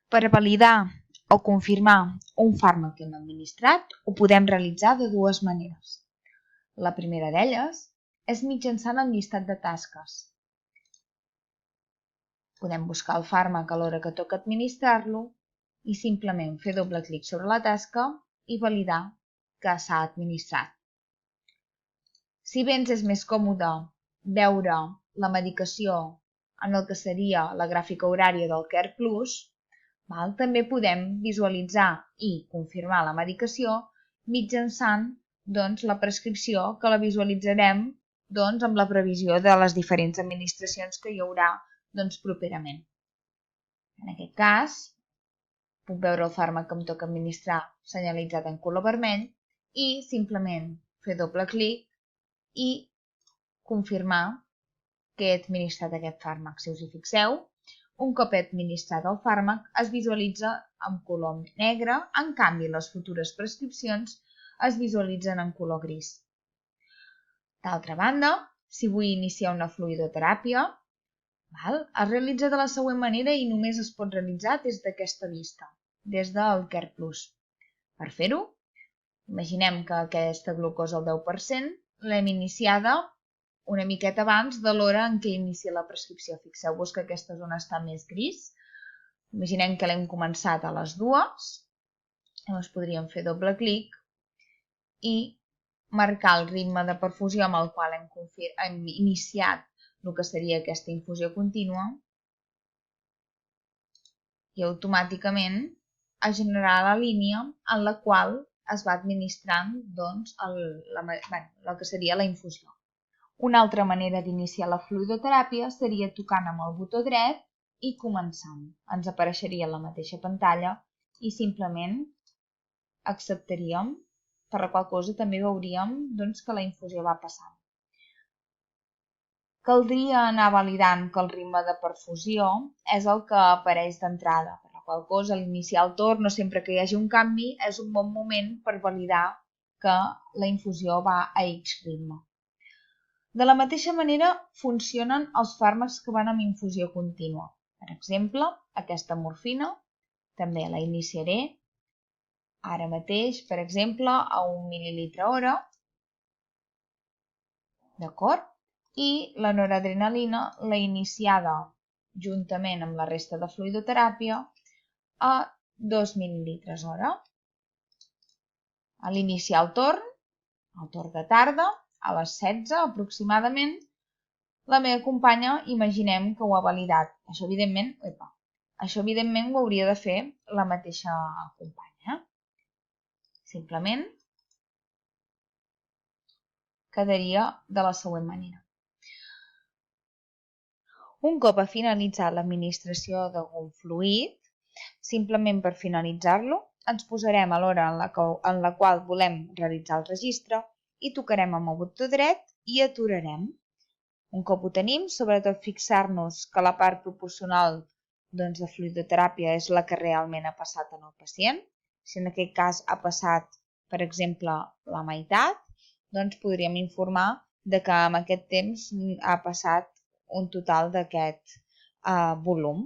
Per validar o confirmar un fàrmac que hem administrat, ho podem realitzar de dues maneres. La primera d'elles és mitjançant el llistat de tasques. Podem buscar el fàrmac a l'hora que toca administrar-lo i simplement fer doble clic sobre la tasca i validar que s'ha administrat. Si bé ens és més còmode veure la medicació en el que seria la gràfica horària del CarePlus, també podem visualitzar i confirmar la medicació mitjançant la prescripció, que la visualitzarem amb la previsió de les diferents administracions que hi haurà properament. En aquest cas, puc veure el fàrmac que em toca administrar senyalitzat en color vermell i simplement fer doble clic i confirmar que he administrat aquest fàrmac. Si us hi fixeu, un cop he administrat el fàrmac es visualitza en color negre, en canvi les futures prescripcions es visualitzen en color gris. D'altra banda, si vull iniciar una fluidoteràpia, es realitza de la següent manera i només es pot realitzar des d'aquesta vista, des del CarePlus. Per fer-ho, imaginem que aquesta glucosa al 10% l'hem iniciada una miqueta abans de l'hora en què inicia la prescripció. Fixeu-vos que aquesta zona està més gris. Imaginem que l'hem començat a les 2, llavors podríem fer doble clic i marcar el ritme de perfusió amb el qual hem iniciat el que seria aquesta infusió contínua i automàticament es generarà la línia en la qual es va administrant el que seria la infusió. Una altra manera d'iniciar la fluidoteràpia seria tocant amb el botó dret i començant. Ens apareixeria la mateixa pantalla i simplement acceptaríem, per la qual cosa també veuríem que la infusió va passant. Caldria anar validant que el ritme de perfusió és el que apareix d'entrada, per la qual cosa a l'iniciar el torn o sempre que hi hagi un canvi és un bon moment per validar que la infusió va a X ritme. De la mateixa manera funcionen els fàrmacs que van amb infusió contínua. Per exemple, aquesta morfina també la iniciaré ara mateix, per exemple, a 1 ml hora, d'acord? I la noradrenalina l'he iniciada juntament amb la resta de fluidoteràpia a 2 ml hora. A l'iniciar el torn de tarda, a les 16 aproximadament, la meva companya imaginem que ho ha validat. Això evidentment ho hauria de fer la mateixa companya. Simplement quedaria de la següent manera. Un cop ha finalitzat l'administració d'algun fluid, simplement per finalitzar-lo, ens posarem a l'hora en la qual volem realitzar el registre i tocarem amb el botó dret i aturarem. Un cop ho tenim, sobretot fixar-nos que la part proporcional de fluidoteràpia és la que realment ha passat en el pacient. Si en aquest cas ha passat, per exemple, la meitat, doncs podríem informar que en aquest temps ha passat un total d'aquest volum.